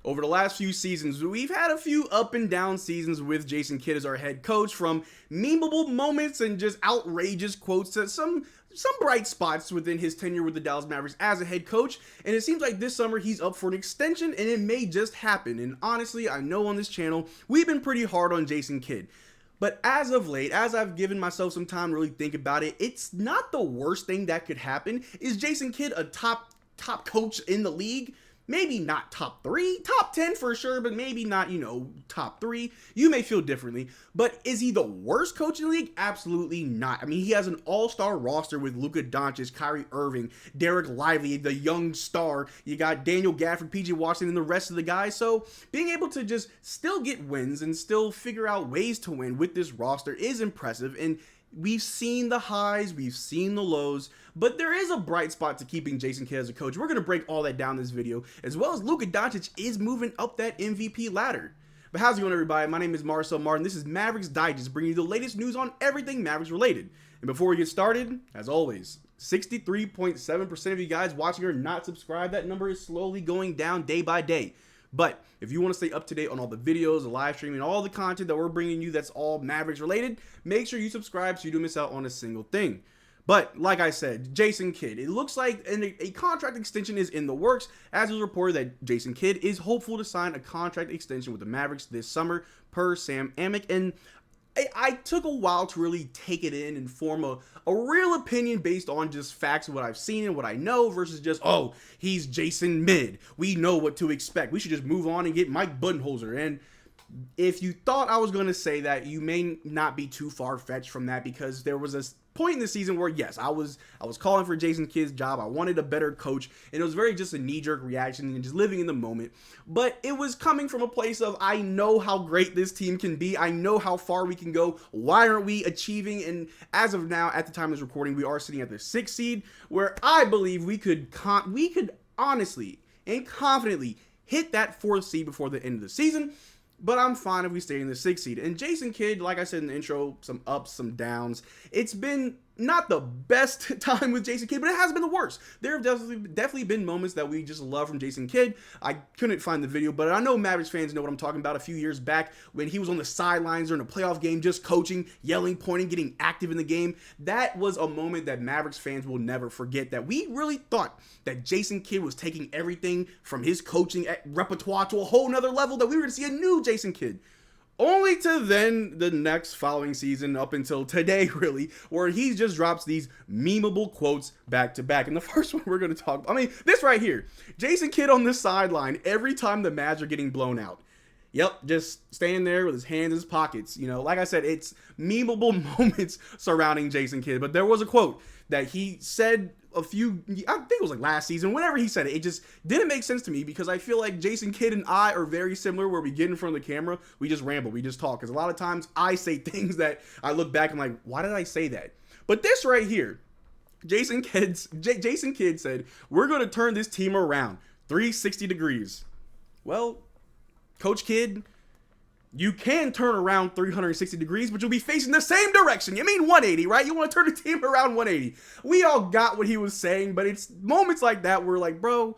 Over the last few seasons, we've had a few up and down seasons with Jason Kidd as our head coach, from memeable moments and just outrageous quotes to some bright spots within his tenure with the Dallas Mavericks as a head coach. And it seems like this summer he's up for an extension, and it may just happen. And honestly, I know on this channel we've been pretty hard on Jason Kidd. But as of late, as I've given myself some time to really think about it, it's not the worst thing that could happen. Is Jason Kidd a top coach in the league? Maybe not top 3, top 10 for sure, but maybe not, top 3. You may feel differently, but is he the worst coach in the league? Absolutely not. I mean, he has an all-star roster with Luka Doncic, Kyrie Irving, Derrick Lively, the young star. You got Daniel Gafford, PJ Washington, and the rest of the guys. So being able to just still get wins and still figure out ways to win with this roster is impressive. And we've seen the highs, we've seen the lows, but there is a bright spot to keeping Jason Kidd as a coach. We're going to break all that down in this video, as well as Luka Doncic is moving up that MVP ladder. But how's it going, everybody? My name is Marcel Martin. This is Mavs Digest, bringing you the latest news on everything Mavericks related. And before we get started, as always, 63.7% of you guys watching are not subscribed. That number is slowly going down day by day. But if you want to stay up to date on all the videos, the live streaming, all the content that we're bringing you that's all Mavericks related, make sure you subscribe so you don't miss out on a single thing. But like I said, Jason Kidd, it looks like a contract extension is in the works, as it was reported that Jason Kidd is hopeful to sign a contract extension with the Mavericks this summer, per Sam Amick. And I took a while to really take it in and form a real opinion based on just facts of what I've seen and what I know versus just, oh, he's Jason Mid. We know what to expect. We should just move on and get Mike Budenholzer. And if you thought I was going to say that, you may not be too far-fetched from that, because there was a point in the season where, yes, I was calling for Jason Kidd's job. I wanted a better coach, and it was very just a knee-jerk reaction and just living in the moment. But it was coming from a place of, I know how great this team can be. I know how far we can go. Why aren't we achieving? And as of now, at the time of this recording, we are sitting at the 6th seed, where I believe we could honestly and confidently hit that 4th seed before the end of the season. But I'm fine if we stay in the 6th seed. And Jason Kidd, like I said in the intro, some ups, some downs. It's been not the best time with Jason Kidd, but it hasn't been the worst. There have definitely been moments that we just love from Jason Kidd. I couldn't find the video, but I know Mavericks fans know what I'm talking about. A few years back when he was on the sidelines during a playoff game, just coaching, yelling, pointing, getting active in the game. That was a moment that Mavericks fans will never forget, that we really thought that Jason Kidd was taking everything from his coaching repertoire to a whole nother level, that we were going to see a new Jason Kidd. Only to then the next following season, up until today, really, where he just drops these memeable quotes back to back. And the first one we're going to talk about, this right here. Jason Kidd on the sideline every time the Mavs are getting blown out. Yep, just standing there with his hands in his pockets. Like I said, it's memeable moments surrounding Jason Kidd. But there was a quote that he said I think it was like last season, whenever he said it, it just didn't make sense to me, because I feel like Jason Kidd and I are very similar, where we get in front of the camera, we just ramble, we just talk. Because a lot of times I say things that I look back and I'm like, why did I say that? But this right here, Jason Kidd said, we're going to turn this team around 360 degrees. Well, Coach Kidd, you can turn around 360 degrees, but you'll be facing the same direction. You mean 180, right? You want to turn the team around 180. We all got what he was saying, but it's moments like that where, like, bro,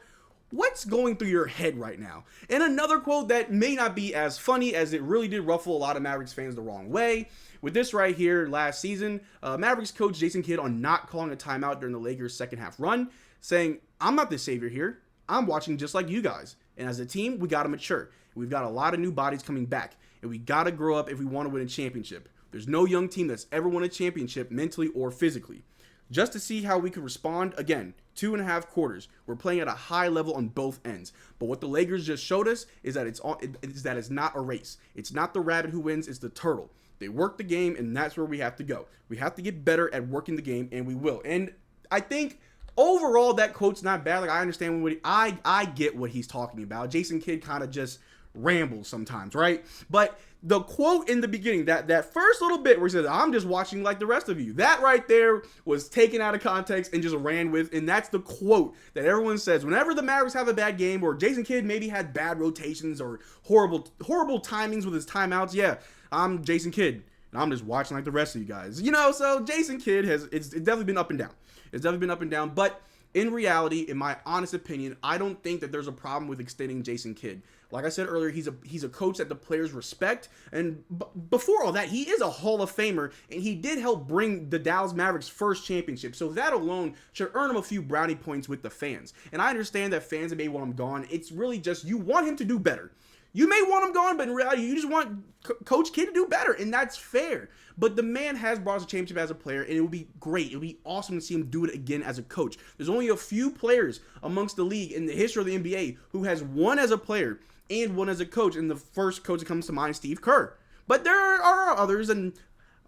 what's going through your head right now? And another quote that may not be as funny, as it really did ruffle a lot of Mavericks fans the wrong way. With this right here, last season, Mavericks coach Jason Kidd on not calling a timeout during the Lakers' second half run, saying, I'm not the savior here. I'm watching just like you guys. And as a team, we got to mature. We've got a lot of new bodies coming back. And we got to grow up if we want to win a championship. There's no young team that's ever won a championship mentally or physically. Just to see how we could respond, again, 2.5 quarters. We're playing at a high level on both ends. But what the Lakers just showed us is that it's not a race. It's not the rabbit who wins, it's the turtle. They work the game, and that's where we have to go. We have to get better at working the game, and we will. And I think overall that quote's not bad. Like, I understand I get what he's talking about. Jason Kidd kind of just rambles sometimes, right? But the quote in the beginning, that first little bit where he says, I'm just watching like the rest of you, that right there was taken out of context and just ran with. And that's the quote that everyone says whenever the Mavericks have a bad game, or Jason Kidd maybe had bad rotations or horrible timings with his timeouts. Yeah, I'm Jason Kidd, and I'm just watching like the rest of you guys. So Jason Kidd it's definitely been up and down. It's definitely been up and down, but in reality, in my honest opinion, I don't think that there's a problem with extending Jason Kidd. Like I said earlier, he's a coach that the players respect. And before all that, he is a Hall of Famer, and he did help bring the Dallas Mavericks' first championship. So that alone should earn him a few brownie points with the fans. And I understand that fans may want him gone. It's really just you want him to do better. You may want him gone, but in reality, you just want Coach Kidd to do better, and that's fair. But the man has brought us a championship as a player, and it would be great. It would be awesome to see him do it again as a coach. There's only a few players amongst the league in the history of the NBA who has won as a player and one as a coach, and the first coach that comes to mind is Steve Kerr. But there are others, and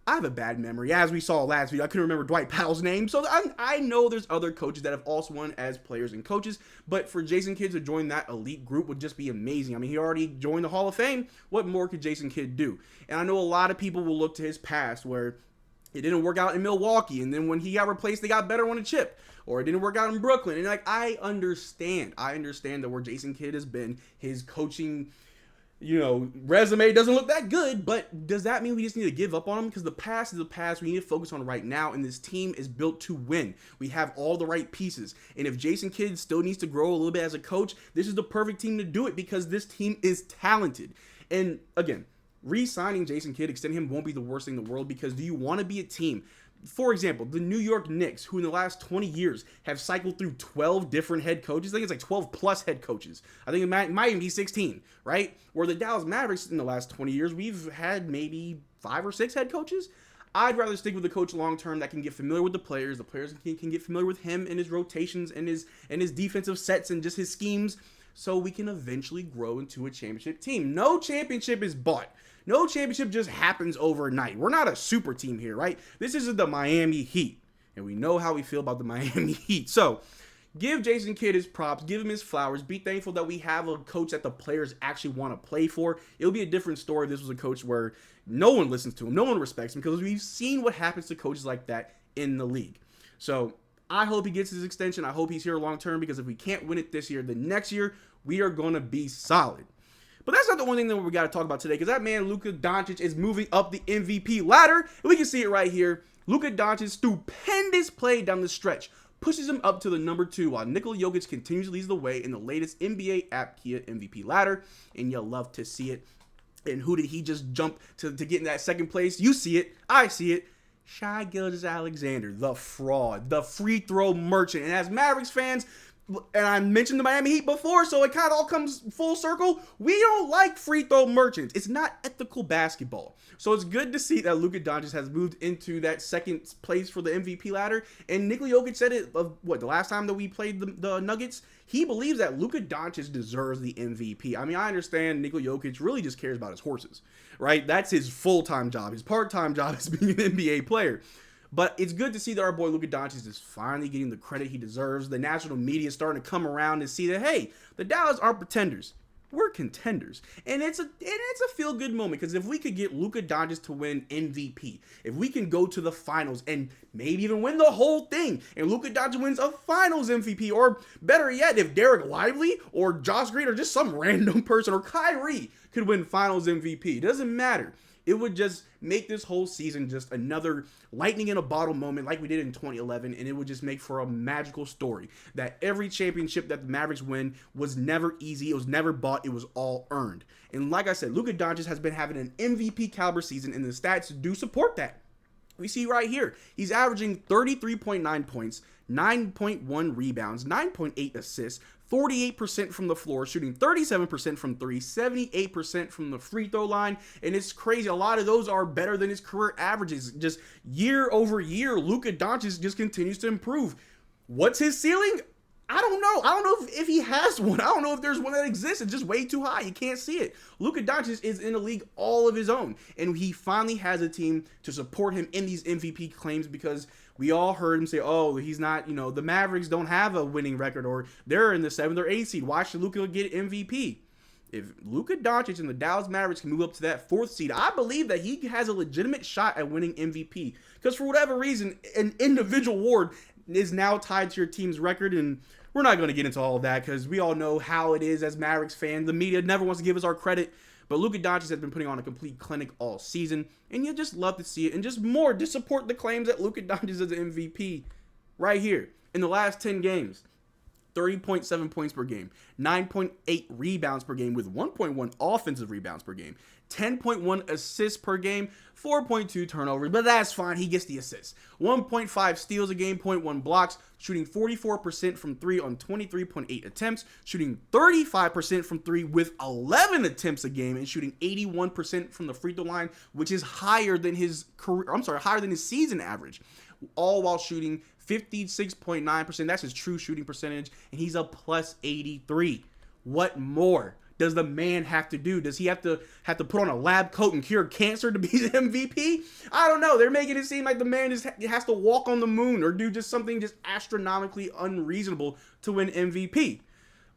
I have a bad memory. As we saw last week, I couldn't remember Dwight Powell's name. So I know there's other coaches that have also won as players and coaches. But for Jason Kidd to join that elite group would just be amazing. I mean, he already joined the Hall of Fame. What more could Jason Kidd do? And I know a lot of people will look to his past where it didn't work out in Milwaukee. And then when he got replaced, they got better on a chip. Or it didn't work out in Brooklyn. And I understand that where Jason Kidd has been, his coaching resume doesn't look that good, but does that mean we just need to give up on him? Because the past is the past. We need to focus on right now, and this team is built to win. We have all the right pieces, and if Jason Kidd still needs to grow a little bit as a coach, this is the perfect team to do it because this team is talented. And again, re-signing Jason Kidd, extending him won't be the worst thing in the world because do you want to be a team? For example, the New York Knicks, who in the last 20 years have cycled through 12 different head coaches. I think it's like 12 plus head coaches. I think it might even be 16, right? Where the Dallas Mavericks in the last 20 years, we've had maybe 5 or 6 head coaches. I'd rather stick with the coach long term that can get familiar with the players. The players can get familiar with him and his rotations and his defensive sets and just his schemes so we can eventually grow into a championship team. No championship is bought. No championship just happens overnight. We're not a super team here, right? This isn't the Miami Heat, and we know how we feel about the Miami Heat. So give Jason Kidd his props, give him his flowers, be thankful that we have a coach that the players actually want to play for. It'll be a different story if this was a coach where no one listens to him, no one respects him, because we've seen what happens to coaches like that in the league. So I hope he gets his extension. I hope he's here long term, because if we can't win it this year, the next year, we are going to be solid. But that's not the only thing that we got to talk about today, because that man, Luka Doncic, is moving up the MVP ladder. And we can see it right here. Luka Doncic's stupendous play down the stretch pushes him up to the number 2, while Nikola Jokic continues to lead the way in the latest NBA app Kia MVP ladder. And you'll love to see it. And who did he just jump to get in that second place? You see it. I see it. Shai Gilgeous-Alexander, the fraud, the free throw merchant. And as Mavericks fans, and I mentioned the Miami Heat before, so it kind of all comes full circle. We don't like free throw merchants. It's not ethical basketball. So it's good to see that Luka Doncic has moved into that second place for the MVP ladder. And Nikola Jokic said it, the last time that we played the Nuggets, he believes that Luka Doncic deserves the MVP. I mean, I understand Nikola Jokic really just cares about his horses, right? That's his full-time job. His part-time job is being an NBA player. But it's good to see that our boy Luka Doncic is finally getting the credit he deserves. The national media is starting to come around and see that, hey, the Dallas aren't pretenders. We're contenders. And it's a feel-good moment, because if we could get Luka Doncic to win MVP, if we can go to the finals and maybe even win the whole thing, and Luka Doncic wins a finals MVP, or better yet, if Derrick Lively or Josh Green or just some random person or Kyrie could win finals MVP, it doesn't matter. It would just make this whole season just another lightning in a bottle moment like we did in 2011, and it would just make for a magical story that every championship that the Mavericks win was never easy, it was never bought, it was all earned. And like I said, Luka Doncic has been having an MVP caliber season, and the stats do support that. We see right here, he's averaging 33.9 points, 9.1 rebounds, 9.8 assists, 48% from the floor, shooting 37% from 3, 78% from the free throw line, and it's crazy. A lot of those are better than his career averages. Just year over year, Luka Doncic just continues to improve. What's his ceiling? I don't know. I don't know if he has one. I don't know if there's one that exists. It's just way too high. You can't see it. Luka Doncic is in a league all of his own, and he finally has a team to support him in these MVP claims, because we all heard him say, oh, he's not, the Mavericks don't have a winning record, or they're in the 7th or 8th seed. Why should Luka get MVP? If Luka Doncic and the Dallas Mavericks can move up to that 4th seed, I believe that he has a legitimate shot at winning MVP. Because for whatever reason, an individual award is now tied to your team's record, and we're not going to get into all of that, because we all know how it is as Mavericks fans. The media never wants to give us our credit. But Luka Doncic has been putting on a complete clinic all season, and you just love to see it, and just more to support the claims that Luka Doncic is an MVP right here. In the last 10 games, 30.7 points per game, 9.8 rebounds per game with 1.1 offensive rebounds per game, 10.1 assists per game, 4.2 turnovers, but that's fine. He gets the assists. 1.5 steals a game, 0.1 blocks, shooting 44% from 3 on 23.8 attempts, shooting 35% from 3 with 11 attempts a game, and shooting 81% from the free throw line, which is higher than his season average. All while shooting 56.9%. That's his true shooting percentage, and he's a plus 83. What more does the man have to do? Does he have to put on a lab coat and cure cancer to be the MVP? I don't know. They're making it seem like the man just has to walk on the moon or do just something just astronomically unreasonable to win MVP.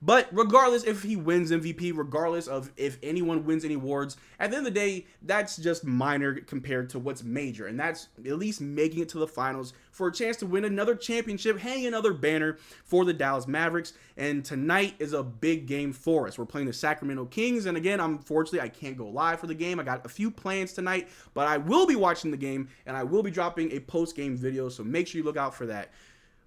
But regardless if he wins MVP, regardless of if anyone wins any awards, at the end of the day, that's just minor compared to what's major. And that's at least making it to the finals for a chance to win another championship, hang another banner for the Dallas Mavericks. And tonight is a big game for us. We're playing the Sacramento Kings. And again, unfortunately, I can't go live for the game. I got a few plans tonight, but I will be watching the game and I will be dropping a post-game video. So make sure you look out for that.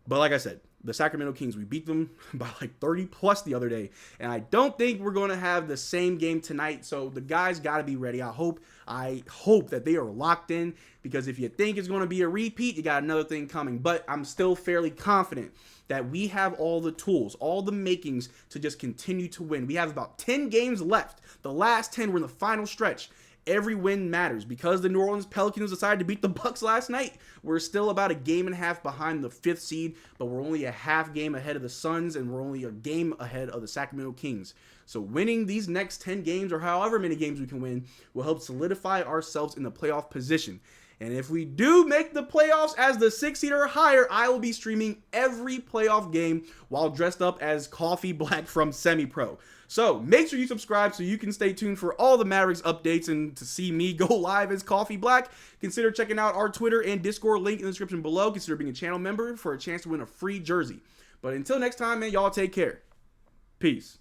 But like I said, the Sacramento Kings, we beat them by like 30 plus the other day. And I don't think we're going to have the same game tonight. So the guys got to be ready. I hope that they are locked in, because if you think it's going to be a repeat, you got another thing coming. But I'm still fairly confident that we have all the tools, all the makings to just continue to win. We have about 10 games left. The last 10 were in the final stretch. Every win matters. Because the New Orleans Pelicans decided to beat the Bucks last night, we're still about a game and a half behind the 5th seed, but we're only a half game ahead of the Suns, and we're only a game ahead of the Sacramento Kings. So winning these next 10 games, or however many games we can win, will help solidify ourselves in the playoff position. And if we do make the playoffs as the 6th seed or higher, I will be streaming every playoff game while dressed up as Coffee Black from Semi-Pro. So make sure you subscribe so you can stay tuned for all the Mavericks updates and to see me go live as Coffee Black. Consider checking out our Twitter and Discord link in the description below. Consider being a channel member for a chance to win a free jersey. But until next time, man, y'all take care. Peace.